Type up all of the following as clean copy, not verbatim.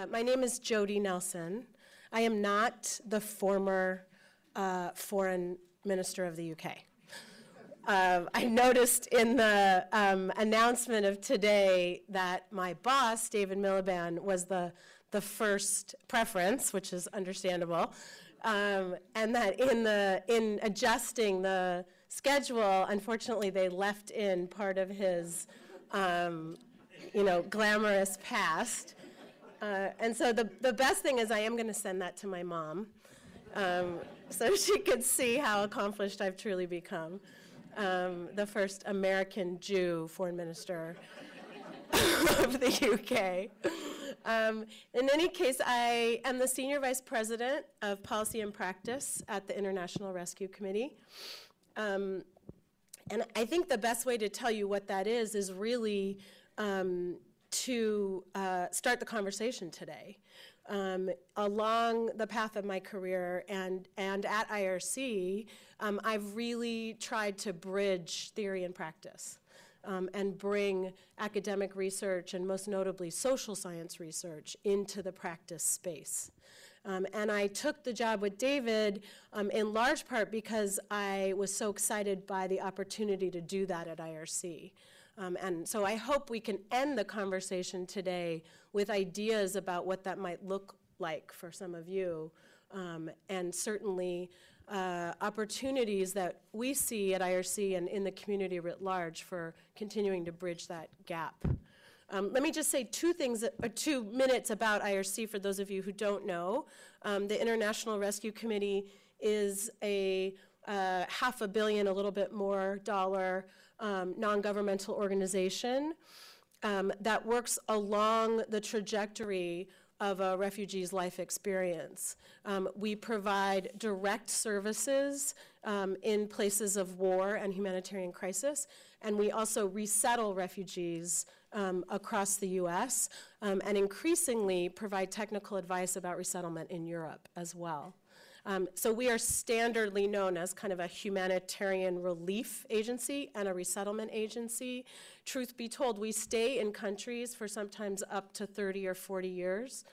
My name is Jodi Nelson. I am not the former foreign minister of the UK. I noticed in the announcement of today that my boss, David Miliband, was the first preference, which is understandable, and that in adjusting the schedule, unfortunately, they left in part of his, glamorous past. And so the best thing is I am going to send that to my mom so she could see how accomplished I've truly become. The first American Jew foreign minister of the UK. In any case, I am the Senior Vice President of Policy and Practice at the International Rescue Committee. And I think the best way to tell you what that is really to start the conversation today. Along the path of my career and at IRC, I've really tried to bridge theory and practice and bring academic research and most notably social science research into the practice space. And I took the job with David in large part because I was so excited by the opportunity to do that at IRC. And so I hope we can end the conversation today with ideas about what that might look like for some of you, and certainly opportunities that we see at IRC and in the community writ large for continuing to bridge that gap. Let me just say 2 minutes about IRC for those of you who don't know. The International Rescue Committee is a $500 million, a little bit more, non-governmental organization that works along the trajectory of a refugee's life experience. We provide direct services in places of war and humanitarian crisis, and we also resettle refugees across the US, and increasingly provide technical advice about resettlement in Europe as well. So we are standardly known as kind of a humanitarian relief agency and a resettlement agency. Truth be told, we stay in countries for sometimes up to 30 or 40 years.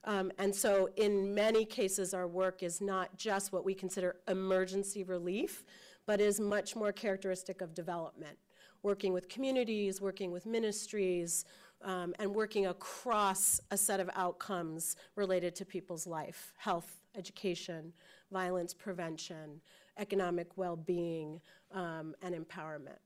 And so in many cases, our work is not just what we consider emergency relief, but is much more characteristic of development. Working with communities, working with ministries, and working across a set of outcomes related to people's life, health, education, violence prevention, economic well-being, and empowerment.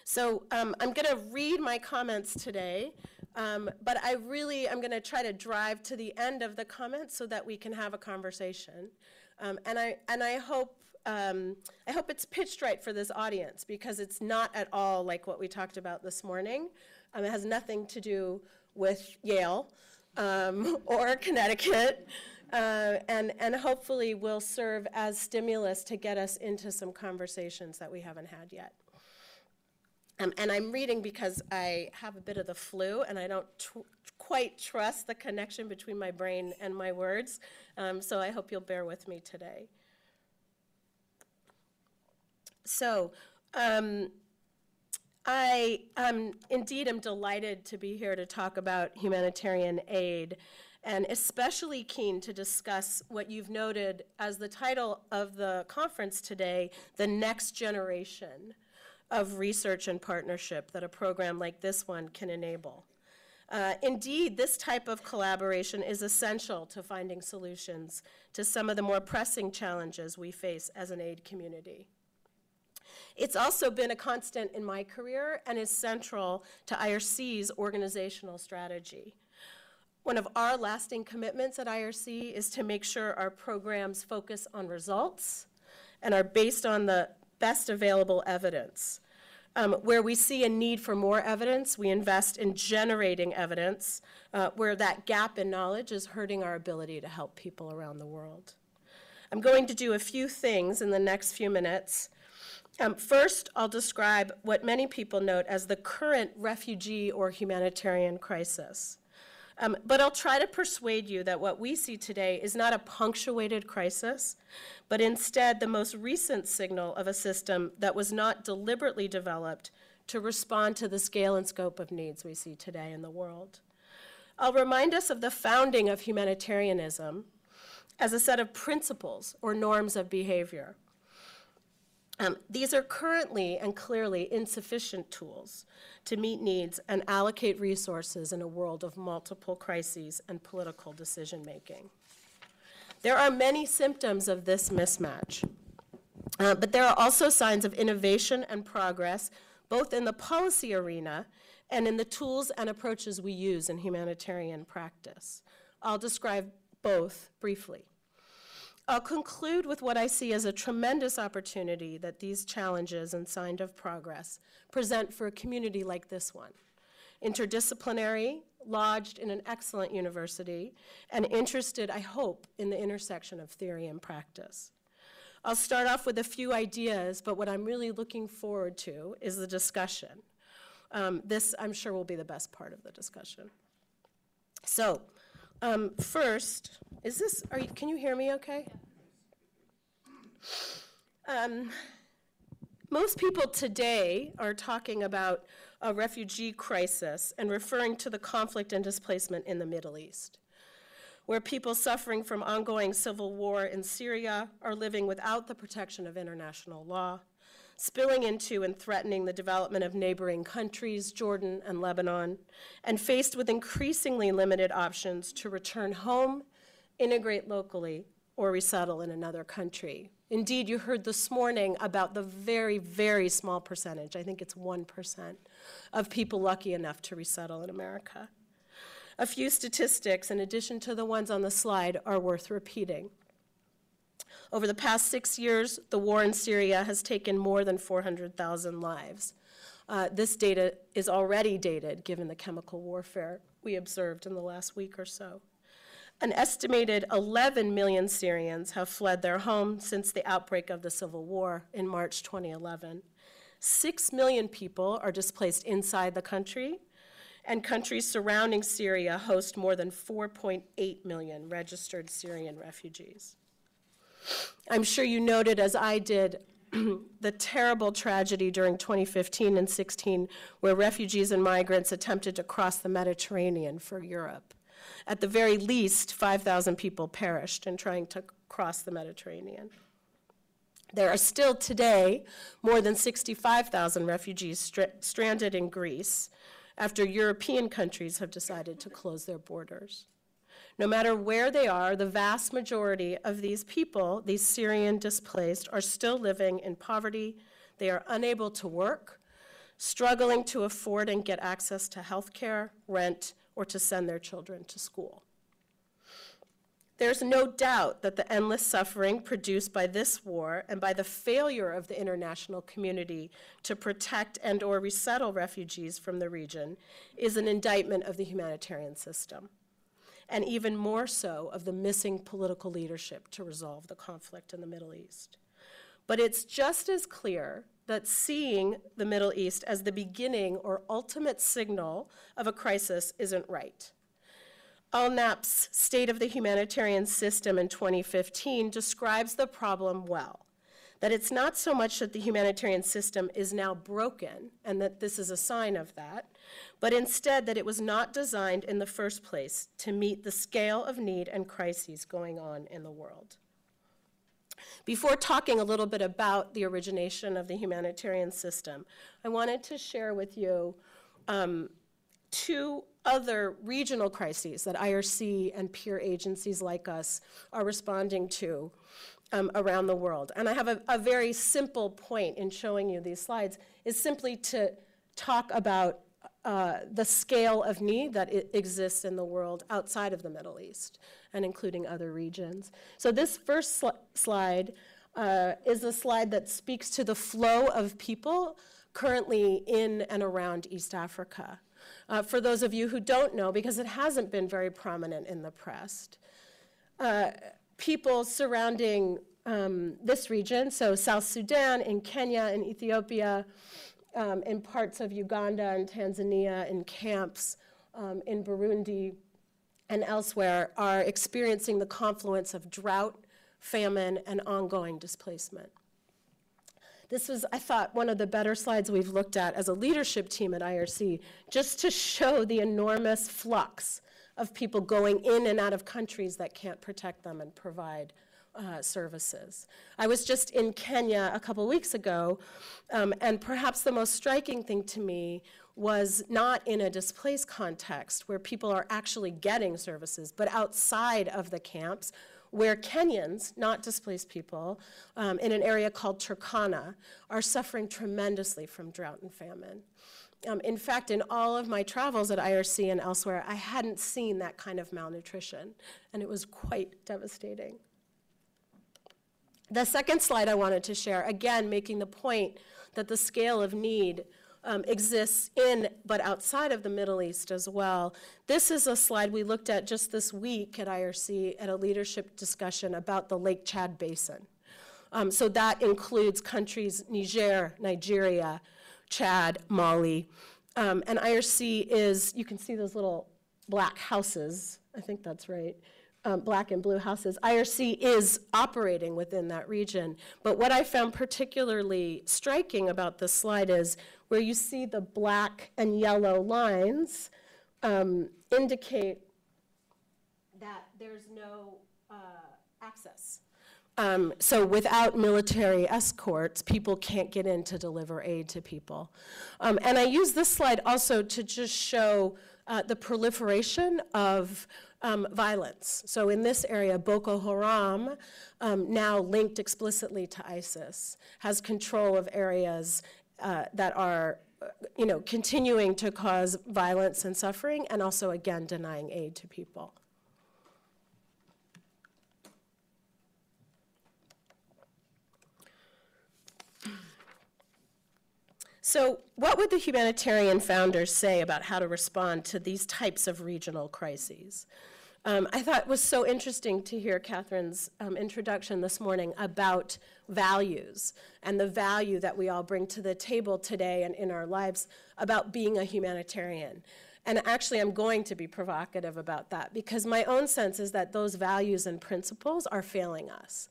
So I'm going to read my comments today, but I'm going to try to drive to the end of the comments so that we can have a conversation. And I hope it's pitched right for this audience, because it's not at all like what we talked about this morning. It has nothing to do with Yale or Connecticut, and hopefully will serve as stimulus to get us into some conversations that we haven't had yet. And I'm reading because I have a bit of the flu, and I don't quite trust the connection between my brain and my words, so I hope you'll bear with me today. So, I indeed am delighted to be here to talk about humanitarian aid, and especially keen to discuss what you've noted as the title of the conference today, the next generation of research and partnership that a program like this one can enable. Indeed, this type of collaboration is essential to finding solutions to some of the more pressing challenges we face as an aid community. It's also been a constant in my career and is central to IRC's organizational strategy. One of our lasting commitments at IRC is to make sure our programs focus on results and are based on the best available evidence. Where we see a need for more evidence, we invest in generating evidence where that gap in knowledge is hurting our ability to help people around the world. I'm going to do a few things in the next few minutes. First, I'll describe what many people note as the current refugee or humanitarian crisis. But I'll try to persuade you that what we see today is not a punctuated crisis, but instead the most recent signal of a system that was not deliberately developed to respond to the scale and scope of needs we see today in the world. I'll remind us of the founding of humanitarianism as a set of principles or norms of behavior. These are currently and clearly insufficient tools to meet needs and allocate resources in a world of multiple crises and political decision-making. There are many symptoms of this mismatch, but there are also signs of innovation and progress, both in the policy arena and in the tools and approaches we use in humanitarian practice. I'll describe both briefly. I'll conclude with what I see as a tremendous opportunity that these challenges and signs of progress present for a community like this one. Interdisciplinary, lodged in an excellent university, and interested, I hope, in the intersection of theory and practice. I'll start off with a few ideas, but what I'm really looking forward to is the discussion. This, I'm sure, will be the best part of the discussion. So, first, can you hear me okay? Most people today are talking about a refugee crisis and referring to the conflict and displacement in the Middle East, where people suffering from ongoing civil war in Syria are living without the protection of international law, spilling into and threatening the development of neighboring countries, Jordan and Lebanon, and faced with increasingly limited options to return home, integrate locally, or resettle in another country. Indeed, you heard this morning about the very, very small percentage, I think it's 1%, of people lucky enough to resettle in America. A few statistics, in addition to the ones on the slide, are worth repeating. Over the past 6 years, the war in Syria has taken more than 400,000 lives. This data is already dated, given the chemical warfare we observed in the last week or so. An estimated 11 million Syrians have fled their home since the outbreak of the civil war in March 2011. 6 million people are displaced inside the country, and countries surrounding Syria host more than 4.8 million registered Syrian refugees. I'm sure you noted, as I did, the terrible tragedy during 2015 and 16, where refugees and migrants attempted to cross the Mediterranean for Europe. At the very least, 5,000 people perished in trying to cross the Mediterranean. There are still today more than 65,000 refugees stranded in Greece after European countries have decided to close their borders. No matter where they are, the vast majority of these people, these Syrian displaced, are still living in poverty. They are unable to work, struggling to afford and get access to health care, rent, or to send their children to school. There's no doubt that the endless suffering produced by this war and by the failure of the international community to protect and or resettle refugees from the region is an indictment of the humanitarian system, and even more so of the missing political leadership to resolve the conflict in the Middle East. But it's just as clear that seeing the Middle East as the beginning or ultimate signal of a crisis isn't right. Al Knapp's State of the Humanitarian System in 2015 describes the problem well, that it's not so much that the humanitarian system is now broken and that this is a sign of that, but instead that it was not designed in the first place to meet the scale of need and crises going on in the world. Before talking a little bit about the origination of the humanitarian system, I wanted to share with you two other regional crises that IRC and peer agencies like us are responding to around the world. And I have a very simple point in showing you these slides, is simply to talk about the scale of need that exists in the world outside of the Middle East, and including other regions. So this first slide is a slide that speaks to the flow of people currently in and around East Africa. For those of you who don't know, because it hasn't been very prominent in the press, people surrounding this region, so South Sudan, in Kenya, in Ethiopia, in parts of Uganda and Tanzania, in camps, in Burundi, and elsewhere, are experiencing the confluence of drought, famine, and ongoing displacement. This was, I thought, one of the better slides we've looked at as a leadership team at IRC, just to show the enormous flux of people going in and out of countries that can't protect them and provide services. I was just in Kenya a couple weeks ago, and perhaps the most striking thing to me was not in a displaced context where people are actually getting services, but outside of the camps, where Kenyans, not displaced people, in an area called Turkana, are suffering tremendously from drought and famine. In fact, in all of my travels at IRC and elsewhere, I hadn't seen that kind of malnutrition, and it was quite devastating. The second slide I wanted to share, again, making the point that the scale of need exists in, but outside of the Middle East as well. This is a slide we looked at just this week at IRC at a leadership discussion about the Lake Chad Basin. So that includes countries Niger, Nigeria, Chad, Mali. And IRC is, you can see those little black houses, I think that's right, black and blue houses. IRC is operating within that region. But what I found particularly striking about this slide is where you see the black and yellow lines indicate that there's no access. So without military escorts, people can't get in to deliver aid to people. And I use this slide also to just show the proliferation of violence. So in this area, Boko Haram, now linked explicitly to ISIS, has control of areas that are continuing to cause violence and suffering, and also, again, denying aid to people. So what would the humanitarian founders say about how to respond to these types of regional crises? I thought it was so interesting to hear Catherine's introduction this morning about values and the value that we all bring to the table today and in our lives about being a humanitarian. And actually, I'm going to be provocative about that because my own sense is that those values and principles are failing us.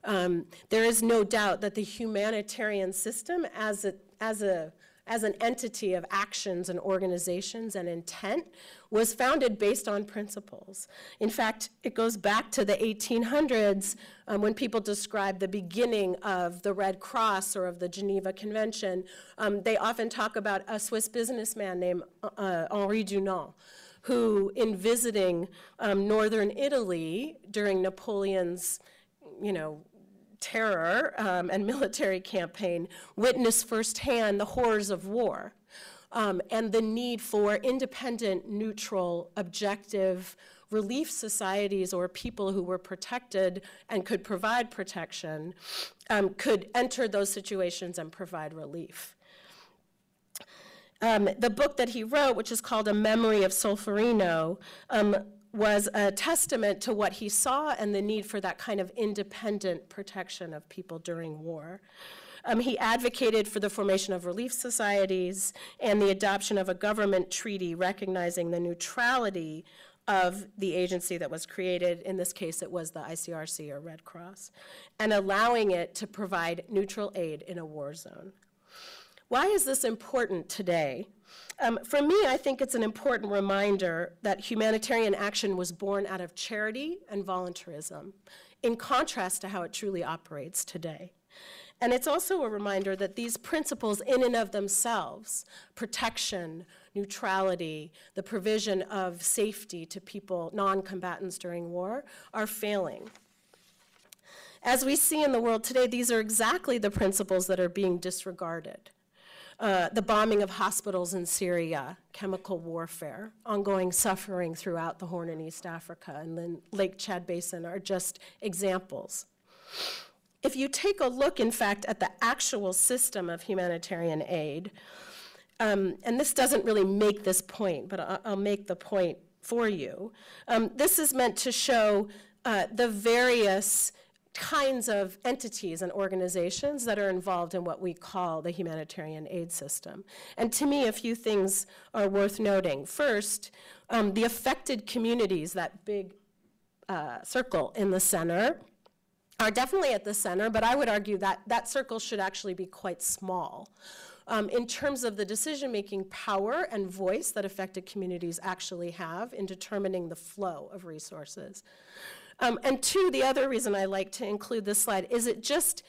There is no doubt that the humanitarian system as an entity of actions and organizations and intent was founded based on principles. In fact, it goes back to the 1800s when people describe the beginning of the Red Cross or of the Geneva Convention. They often talk about a Swiss businessman named Henri Dunant, who in visiting northern Italy during Napoleon's, terror and military campaign, witnessed firsthand the horrors of war and the need for independent, neutral, objective relief societies or people who were protected and could provide protection could enter those situations and provide relief. The book that he wrote, which is called A Memory of Solferino, was a testament to what he saw and the need for that kind of independent protection of people during war. He advocated for the formation of relief societies and the adoption of a government treaty recognizing the neutrality of the agency that was created. In this case, it was the ICRC or Red Cross, and allowing it to provide neutral aid in a war zone. Why is this important today? For me, I think it's an important reminder that humanitarian action was born out of charity and voluntarism, in contrast to how it truly operates today. And it's also a reminder that these principles in and of themselves, protection, neutrality, the provision of safety to people, non-combatants during war, are failing. As we see in the world today, these are exactly the principles that are being disregarded. The bombing of hospitals in Syria, chemical warfare, ongoing suffering throughout the Horn and East Africa, and then Lake Chad Basin are just examples. If you take a look, in fact, at the actual system of humanitarian aid, and this doesn't really make this point, but I'll make the point for you. This is meant to show the various kinds of entities and organizations that are involved in what we call the humanitarian aid system. And to me, a few things are worth noting. First, the affected communities, that big circle in the center, are definitely at the center, but I would argue that that circle should actually be quite small. in terms of the decision-making power and voice that affected communities actually have in determining the flow of resources. And two, the other reason I like to include this slide is it just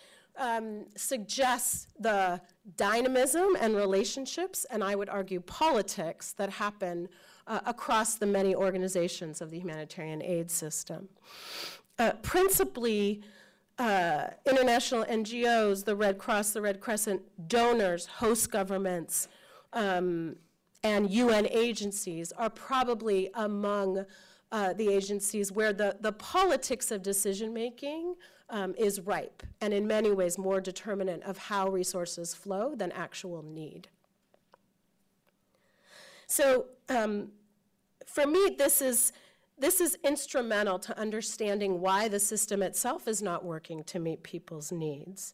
suggests the dynamism and relationships, and I would argue politics, that happen across the many organizations of the humanitarian aid system. Principally, international NGOs, the Red Cross, the Red Crescent, donors, host governments, and UN agencies are probably among the agencies where the politics of decision-making is ripe, and in many ways more determinant of how resources flow than actual need. So for me, this is instrumental to understanding why the system itself is not working to meet people's needs.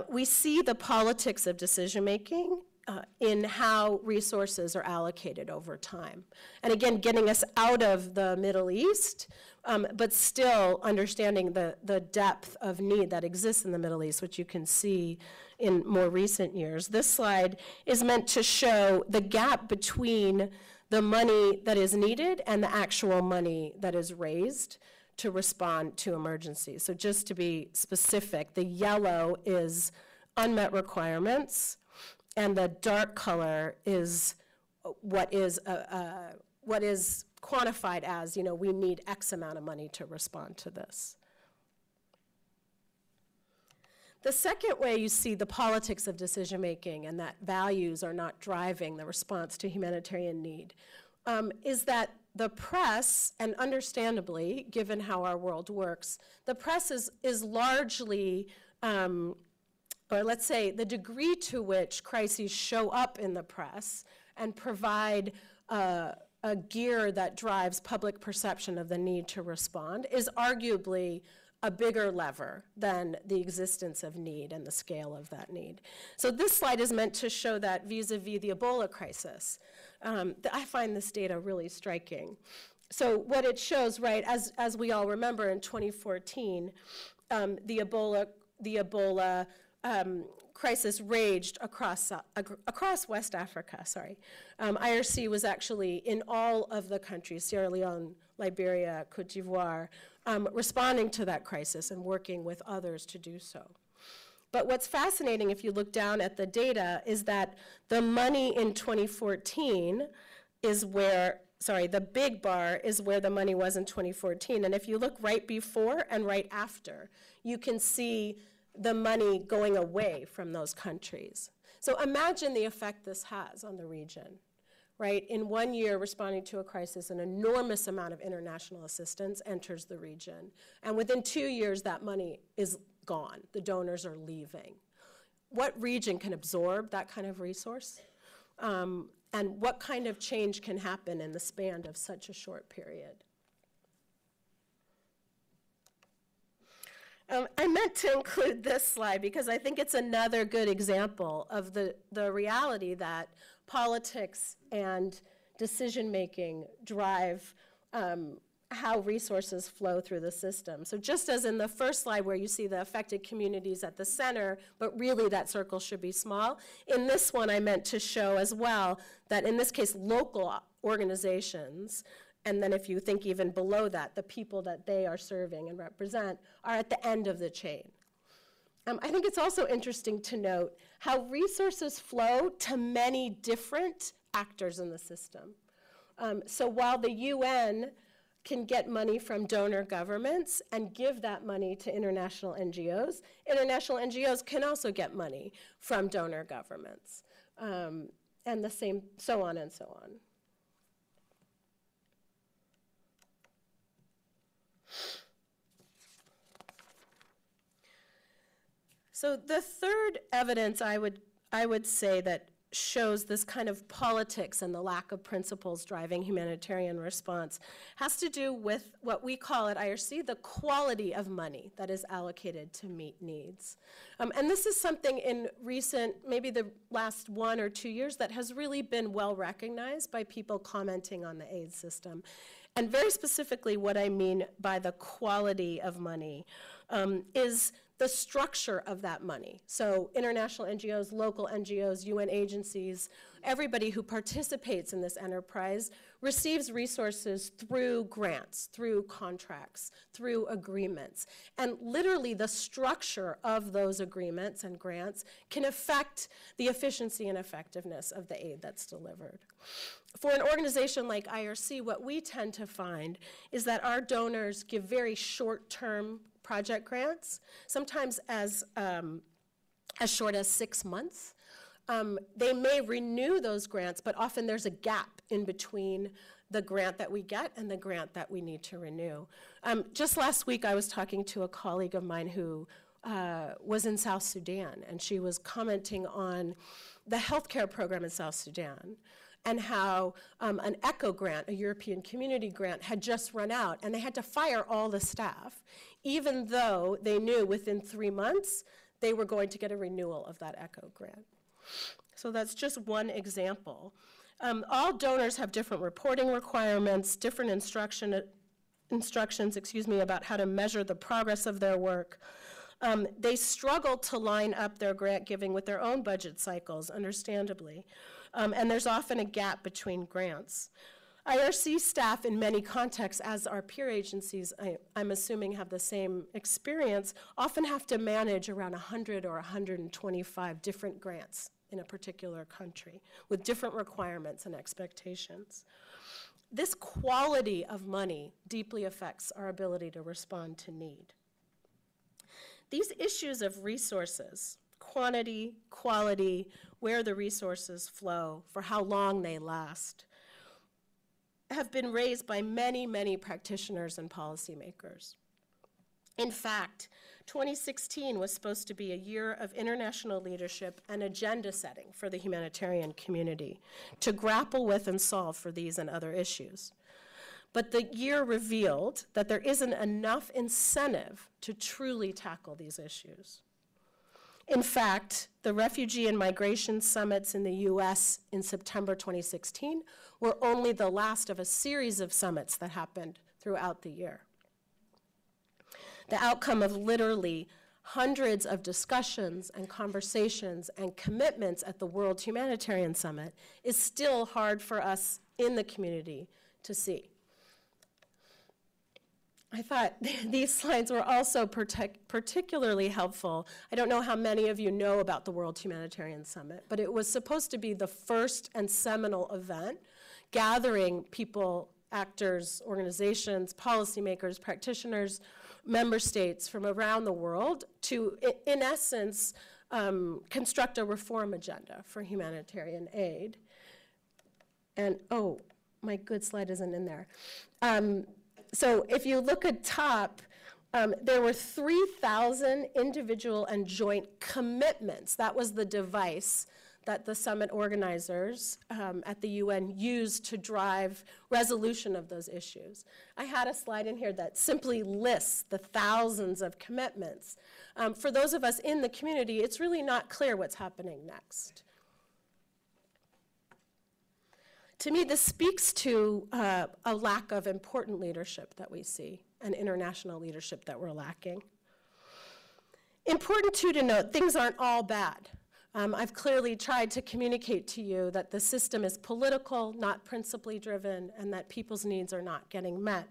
We see the politics of decision-making in how resources are allocated over time. And again, getting us out of the Middle East, but still understanding the depth of need that exists in the Middle East, which you can see in more recent years. This slide is meant to show the gap between the money that is needed and the actual money that is raised to respond to emergencies. So just to be specific, the yellow is unmet requirements, and the dark color is what is quantified as, we need X amount of money to respond to this. The second way you see the politics of decision-making and that values are not driving the response to humanitarian need is that the press, and understandably, given how our world works, the press is largely, or let's say the degree to which crises show up in the press and provide a gear that drives public perception of the need to respond is arguably a bigger lever than the existence of need and the scale of that need. So this slide is meant to show that vis-a-vis the Ebola crisis. I find this data really striking. So what it shows, right, as we all remember in 2014, the Ebola crisis raged across West Africa, sorry. IRC was actually in all of the countries, Sierra Leone, Liberia, Cote d'Ivoire, responding to that crisis and working with others to do so. But what's fascinating, if you look down at the data, is that the money in 2014 is where, sorry, the big bar is where the money was in 2014. And if you look right before and right after, you can see the money going away from those countries. So imagine the effect this has on the region, right? In 1 year, responding to a crisis, an enormous amount of international assistance enters the region. And within 2 years, that money is gone. The donors are leaving. What region can absorb that kind of resource? And what kind of change can happen in the span of such a short period? I meant to include this slide because I think it's another good example of the reality that politics and decision-making drive how resources flow through the system. So just as in the first slide where you see the affected communities at the center, but really that circle should be small, in this one I meant to show as well that in this case local organizations, and then if you think even below that, the people that they are serving and represent are at the end of the chain. I think it's also interesting to note how resources flow to many different actors in the system. So while the UN can get money from donor governments and give that money to international NGOs can also get money from donor governments, and the same, so on and so on. So the third evidence I would say that shows this kind of politics and the lack of principles driving humanitarian response has to do with what we call at IRC the quality of money that is allocated to meet needs. And this is something in recent, maybe the last 1 or 2 years, that has really been well recognized by people commenting on the aid system. And very specifically what I mean by the quality of money is the structure of that money. So international NGOs, local NGOs, UN agencies, everybody who participates in this enterprise receives resources through grants, through contracts, through agreements. And literally the structure of those agreements and grants can affect the efficiency and effectiveness of the aid that's delivered. For an organization like IRC, what we tend to find is that our donors give very short-term project grants, sometimes as short as 6 months. They may renew those grants, but often there's a gap in between the grant that we get and the grant that we need to renew. Just last week, I was talking to a colleague of mine who was in South Sudan, and she was commenting on the healthcare program in South Sudan and how an ECHO grant, a European Community grant, had just run out, and they had to fire all the staff, even though they knew within 3 months they were going to get a renewal of that ECHO grant. So that's just one example. All donors have different reporting requirements, different instructions about how to measure the progress of their work. They struggle to line up their grant giving with their own budget cycles, understandably. And there's often a gap between grants. IRC staff in many contexts, as our peer agencies, I'm assuming have the same experience, often have to manage around 100 or 125 different grants in a particular country with different requirements and expectations. This quality of money deeply affects our ability to respond to need. These issues of resources, quantity, quality, where the resources flow, for how long they last, have been raised by many, many practitioners and policymakers. In fact, 2016 was supposed to be a year of international leadership and agenda setting for the humanitarian community to grapple with and solve for these and other issues. But the year revealed that there isn't enough incentive to truly tackle these issues. In fact, the Refugee and Migration Summits in the US in September 2016 were only the last of a series of summits that happened throughout the year. The outcome of literally hundreds of discussions and conversations and commitments at the World Humanitarian Summit is still hard for us in the community to see. I thought these slides were also particularly helpful. I don't know how many of you know about the World Humanitarian Summit, but it was supposed to be the first and seminal event gathering people, actors, organizations, policymakers, practitioners, member states from around the world to, in essence, construct a reform agenda for humanitarian aid. And, oh, my good slide isn't in there. So if you look at top, there were 3,000 individual and joint commitments. That was the device that the summit organizers at the UN used to drive resolution of those issues. I had a slide in here that simply lists the thousands of commitments. For those of us in the community, it's really not clear what's happening next. To me, this speaks to a lack of important leadership that we see, and international leadership that we're lacking. Important, too, to note, things aren't all bad. I've clearly tried to communicate to you that the system is political, not principally driven, and that people's needs are not getting met.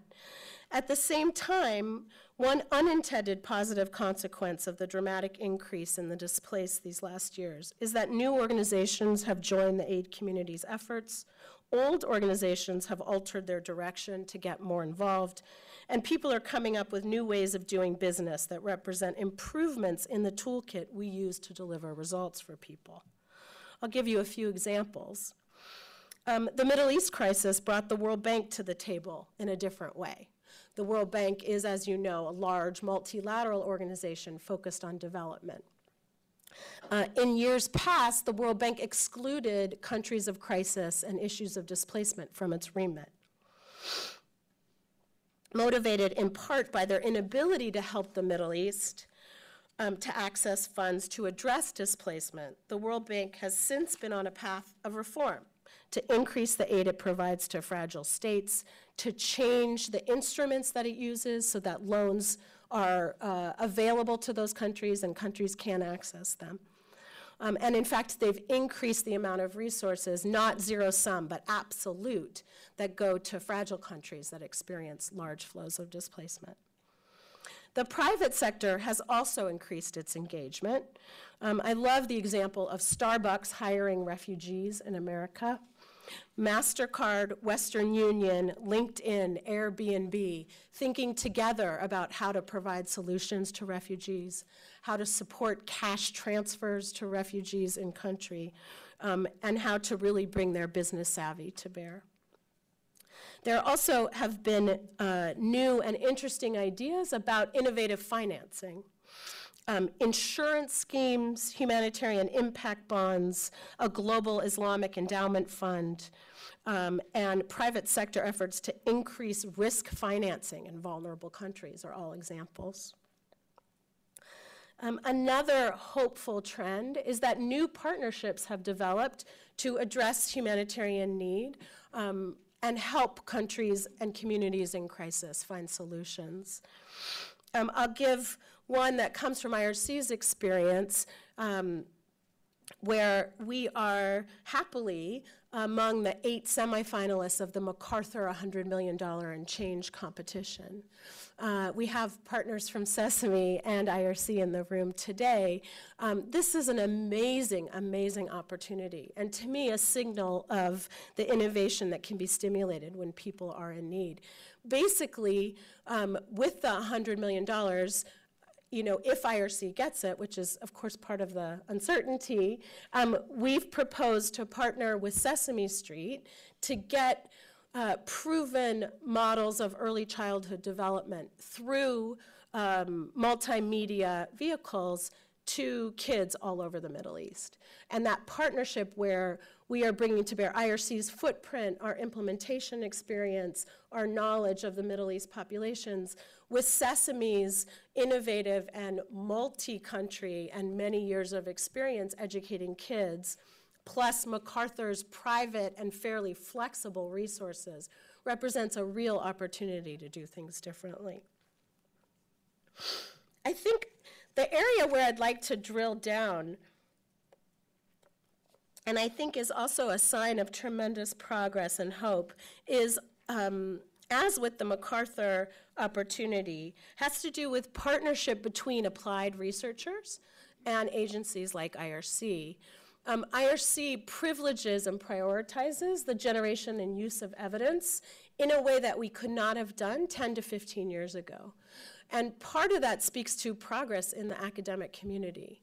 At the same time, one unintended positive consequence of the dramatic increase in the displaced these last years is that new organizations have joined the aid community's efforts. Old organizations have altered their direction to get more involved, and people are coming up with new ways of doing business that represent improvements in the toolkit we use to deliver results for people. I'll give you a few examples. The Middle East crisis brought the World Bank to the table in a different way. The World Bank is, as you know, a large multilateral organization focused on development. In years past, the World Bank excluded countries of crisis and issues of displacement from its remit. Motivated in part by their inability to help the Middle East to access funds to address displacement, the World Bank has since been on a path of reform to increase the aid it provides to fragile states, to change the instruments that it uses so that loans are available to those countries and countries can access them. And in fact, they've increased the amount of resources, not zero-sum, but absolute, that go to fragile countries that experience large flows of displacement. The private sector has also increased its engagement. I love the example of Starbucks hiring refugees in America. MasterCard, Western Union, LinkedIn, Airbnb, thinking together about how to provide solutions to refugees, how to support cash transfers to refugees in country, and how to really bring their business savvy to bear. There also have been new and interesting ideas about innovative financing. Insurance schemes, humanitarian impact bonds, a global Islamic endowment fund, and private sector efforts to increase risk financing in vulnerable countries are all examples. Another hopeful trend is that new partnerships have developed to address humanitarian need and help countries and communities in crisis find solutions. I'll give one that comes from IRC's experience, where we are happily among the 8 semifinalists of the MacArthur $100 million and Change competition. We have partners from Sesame and IRC in the room today. This is an amazing, amazing opportunity, and to me, a signal of the innovation that can be stimulated when people are in need. Basically, with the $100 million, if IRC gets it, which is, of course, part of the uncertainty, we've proposed to partner with Sesame Street to get proven models of early childhood development through multimedia vehicles to kids all over the Middle East. And that partnership where we are bringing to bear IRC's footprint, our implementation experience, our knowledge of the Middle East populations, with Sesame's innovative and multi-country and many years of experience educating kids, plus MacArthur's private and fairly flexible resources, represents a real opportunity to do things differently. I think the area where I'd like to drill down, and I think is also a sign of tremendous progress and hope, is, as with the MacArthur opportunity, has to do with partnership between applied researchers and agencies like IRC. IRC privileges and prioritizes the generation and use of evidence in a way that we could not have done 10 to 15 years ago. And part of that speaks to progress in the academic community.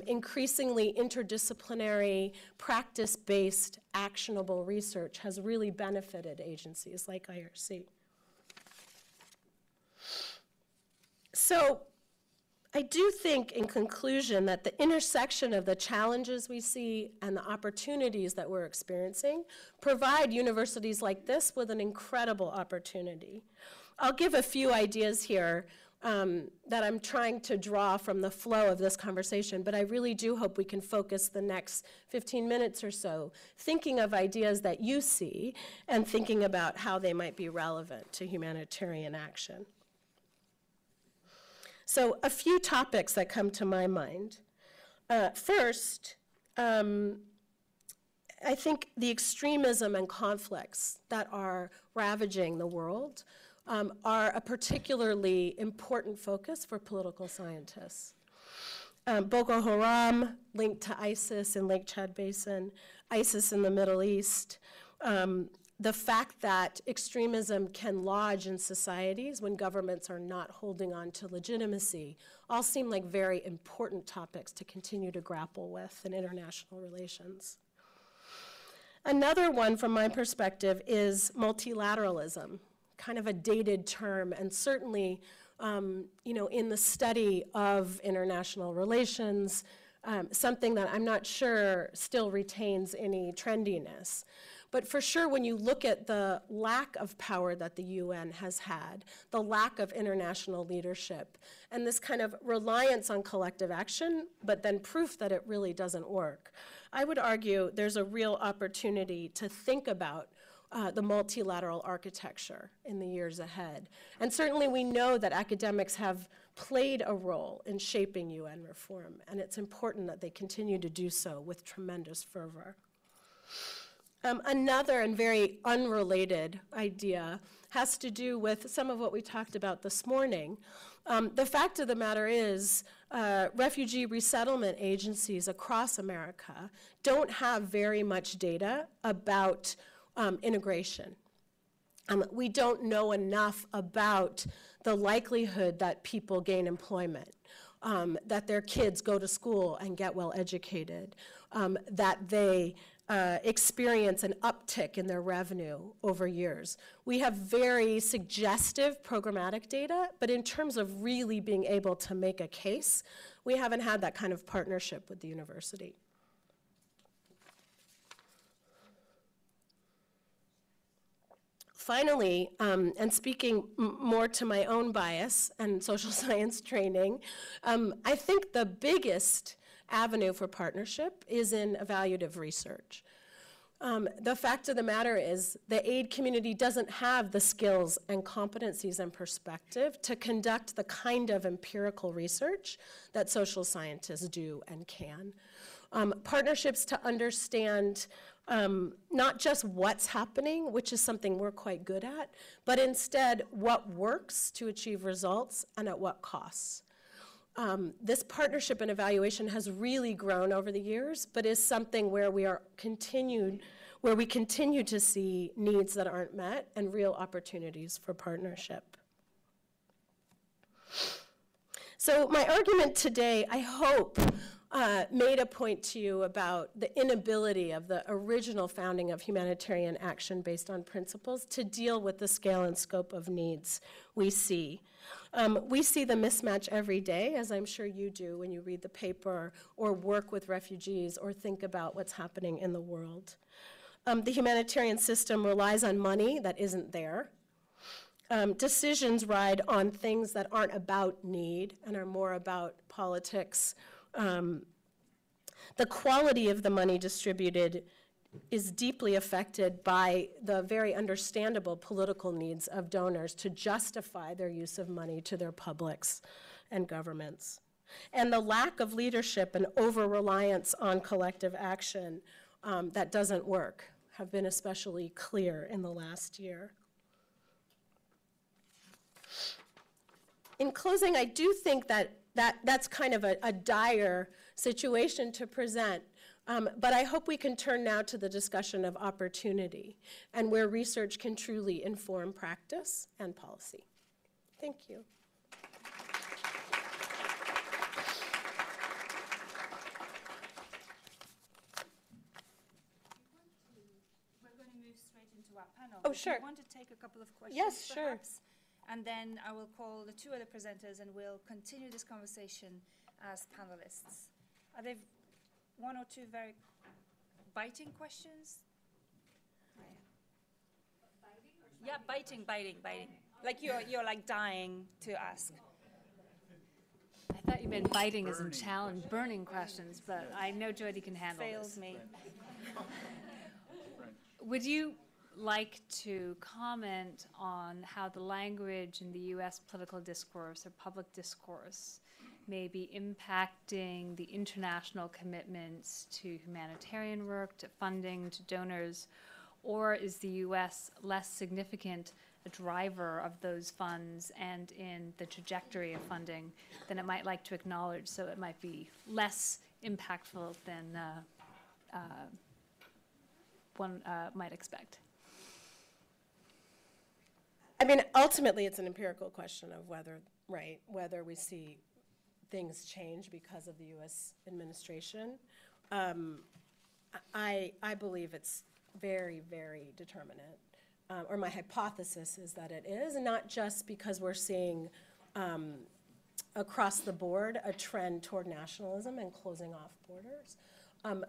Increasingly interdisciplinary, practice-based, actionable research has really benefited agencies like IRC. So I do think, in conclusion, that the intersection of the challenges we see and the opportunities that we're experiencing provide universities like this with an incredible opportunity. I'll give a few ideas here that I'm trying to draw from the flow of this conversation, but I really do hope we can focus the next 15 minutes or so thinking of ideas that you see and thinking about how they might be relevant to humanitarian action. So a few topics that come to my mind. First, I think the extremism and conflicts that are ravaging the world are a particularly important focus for political scientists. Boko Haram linked to ISIS in Lake Chad Basin, ISIS in the Middle East, the fact that extremism can lodge in societies when governments are not holding on to legitimacy, all seem like very important topics to continue to grapple with in international relations. Another one from my perspective is multilateralism, kind of a dated term, and certainly in the study of international relations, something that I'm not sure still retains any trendiness. But for sure, when you look at the lack of power that the UN has had, the lack of international leadership, and this kind of reliance on collective action, but then proof that it really doesn't work, I would argue there's a real opportunity to think about the multilateral architecture in the years ahead. And certainly we know that academics have played a role in shaping UN reform, and it's important that they continue to do so with tremendous fervor. Another and very unrelated idea has to do with some of what we talked about this morning. The fact of the matter is, refugee resettlement agencies across America don't have very much data about integration. We don't know enough about the likelihood that people gain employment, that their kids go to school and get well educated, that they experience an uptick in their revenue over years. We have very suggestive programmatic data, but in terms of really being able to make a case, we haven't had that kind of partnership with the university. Finally, and speaking more to my own bias and social science training, I think the biggest avenue for partnership is in evaluative research. The fact of the matter is the aid community doesn't have the skills and competencies and perspective to conduct the kind of empirical research that social scientists do and can. Partnerships to understand not just what's happening, which is something we're quite good at, but instead what works to achieve results and at what costs. This partnership and evaluation has really grown over the years, but is something where we continue to see needs that aren't met and real opportunities for partnership. So my argument today, I hope, made a point to you about the inability of the original founding of humanitarian action based on principles to deal with the scale and scope of needs we see. We see the mismatch every day, as I'm sure you do when you read the paper or work with refugees or think about what's happening in the world. The humanitarian system relies on money that isn't there. Decisions ride on things that aren't about need and are more about politics. The quality of the money distributed is deeply affected by the very understandable political needs of donors to justify their use of money to their publics and governments. And the lack of leadership and over-reliance on collective action that doesn't work have been especially clear in the last year. In closing, I do think that's kind of a dire situation to present, but I hope we can turn now to the discussion of opportunity and where research can truly inform practice and policy. Thank you. We're going to move straight into our panel. Oh, sure. I want to take a couple of questions, yes, perhaps, sure. and then I will call the two other presenters and we'll continue this conversation as panelists. Are there one or two very biting questions? Yeah, biting. Like you're like dying to ask. I thought you meant biting as in challenge, burning questions, but I know Jodi can handle Fails this. me. Would you like to comment on how the language in the U.S. political discourse or public discourse may be impacting the international commitments to humanitarian work, to funding, to donors, or is the U.S. less significant a driver of those funds and in the trajectory of funding than it might like to acknowledge, so it might be less impactful than one might expect? I mean, ultimately, it's an empirical question of whether we see things change because of the U.S. administration. I believe it's very, very determinate, or my hypothesis is that it is, and not just because we're seeing across the board a trend toward nationalism and closing off borders,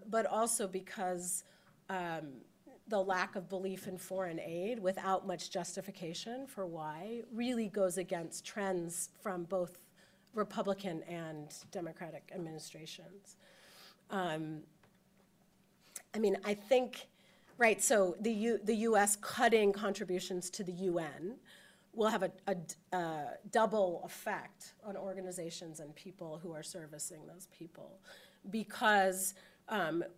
but also because the lack of belief in foreign aid without much justification for why really goes against trends from both Republican and Democratic administrations. I mean, I think Right, so the U.S. cutting contributions to the UN will have a double effect on organizations and people who are servicing those people, because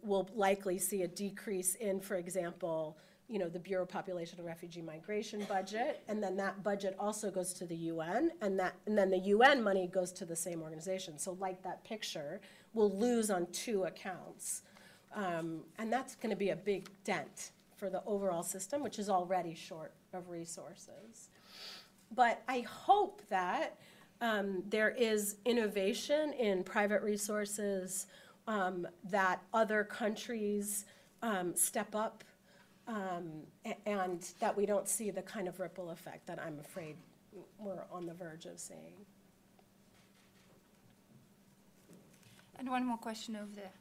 we'll likely see a decrease in, for example, the Bureau of Population and Refugee Migration budget, and then that budget also goes to the UN, and then the UN money goes to the same organization. So like that picture, we'll lose on two accounts. And that's going to be a big dent for the overall system, which is already short of resources. But I hope that there is innovation in private resources, that other countries step up, and that we don't see the kind of ripple effect that I'm afraid we're on the verge of seeing. And one more question over there.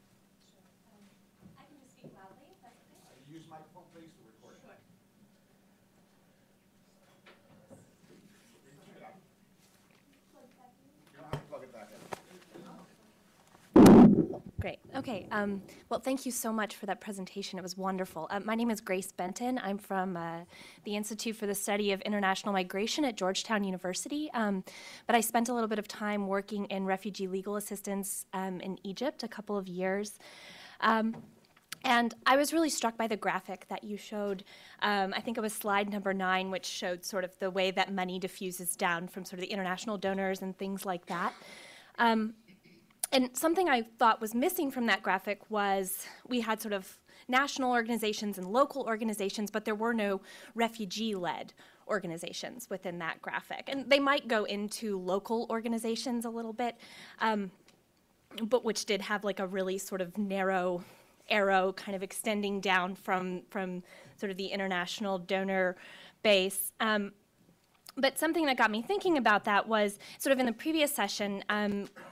Use microphone, please, to record it. Sure. Keep it up. You don't have to plug it back in. Great. Okay. Well, thank you so much for that presentation. It was wonderful. My name is Grace Benton. I'm from the Institute for the Study of International Migration at Georgetown University. But I spent a little bit of time working in refugee legal assistance in Egypt, a couple of years. And I was really struck by the graphic that you showed. I think it was slide number 9, which showed sort of the way that money diffuses down from sort of the international donors and things like that. And something I thought was missing from that graphic was we had sort of national organizations and local organizations, but there were no refugee-led organizations within that graphic. And they might go into local organizations a little bit, but which did have like a really sort of narrow arrow kind of extending down from sort of the international donor base. But something that got me thinking about that was sort of in the previous session,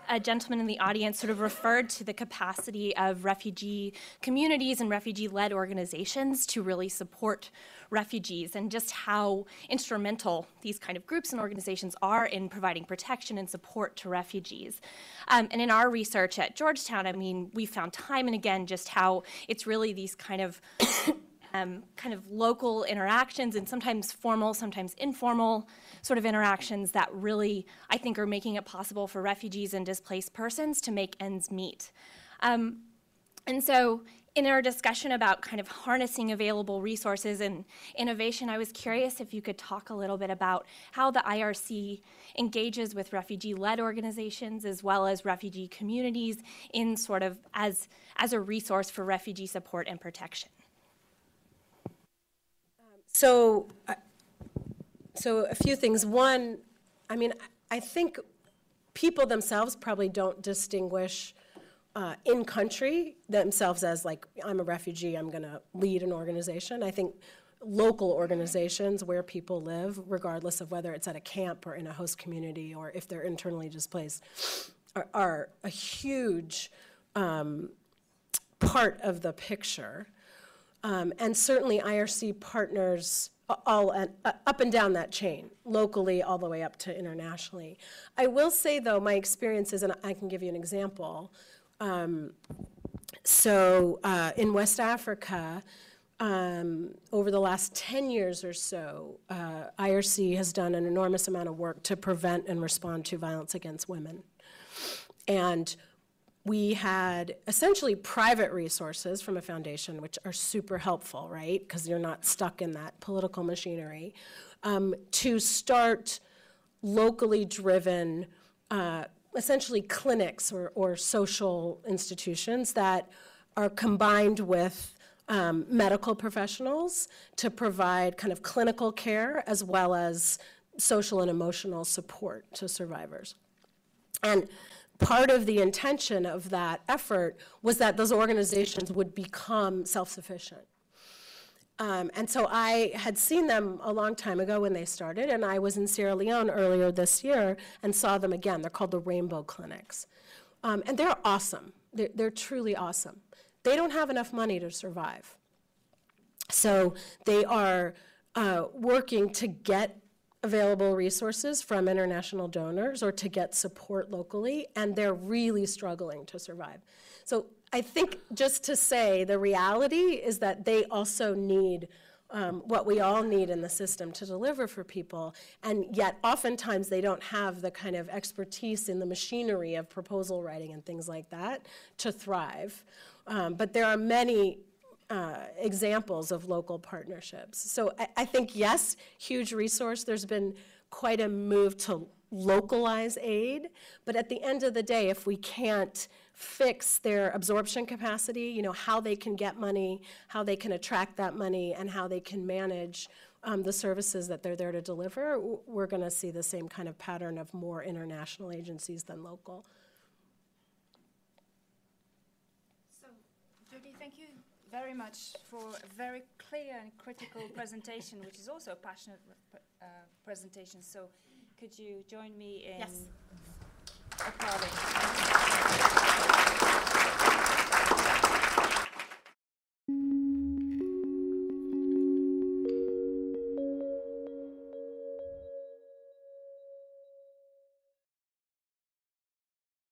a gentleman in the audience sort of referred to the capacity of refugee communities and refugee-led organizations to really support refugees, and just how instrumental these kind of groups and organizations are in providing protection and support to refugees. And in our research at Georgetown, I mean, we found time and again just how it's really these kind of local interactions, and sometimes formal, sometimes informal sort of interactions that really, I think, are making it possible for refugees and displaced persons to make ends meet. And so in our discussion about kind of harnessing available resources and innovation, I was curious if you could talk a little bit about how the IRC engages with refugee-led organizations as well as refugee communities in sort of as a resource for refugee support and protection. So a few things. One, I mean, I think people themselves probably don't distinguish in country themselves as like, I'm a refugee, I'm gonna lead an organization. I think local organizations where people live, regardless of whether it's at a camp or in a host community or if they're internally displaced, are a huge part of the picture. And certainly IRC partners all up and down that chain, locally all the way up to internationally. I will say, though, my experience is, and I can give you an example. In West Africa, over the last 10 years or so, IRC has done an enormous amount of work to prevent and respond to violence against women. And we had essentially private resources from a foundation, which are super helpful, right? Because you're not stuck in that political machinery, to start locally driven, essentially clinics or social institutions that are combined with medical professionals to provide kind of clinical care as well as social and emotional support to survivors. And part of the intention of that effort was that those organizations would become self-sufficient. And so I had seen them a long time ago when they started, and I was in Sierra Leone earlier this year and saw them again. They're called the Rainbow Clinics. And they're awesome. They're truly awesome. They don't have enough money to survive. So they are working to get available resources from international donors or to get support locally, and they're really struggling to survive. So I think just to say the reality is that they also need what we all need in the system to deliver for people, and yet oftentimes they don't have the kind of expertise in the machinery of proposal writing and things like that to thrive. But there are many examples of local partnerships. So I think, yes, huge resource. There's been quite a move to localize aid, but at the end of the day, if we can't fix their absorption capacity, you know, how they can get money, how they can attract that money, and how they can manage the services that they're there to deliver, we're going to see the same kind of pattern of more international agencies than local. So, Jodi, thank you very much for a very clear and critical presentation, which is also a passionate presentation. So, could you join me in applauding?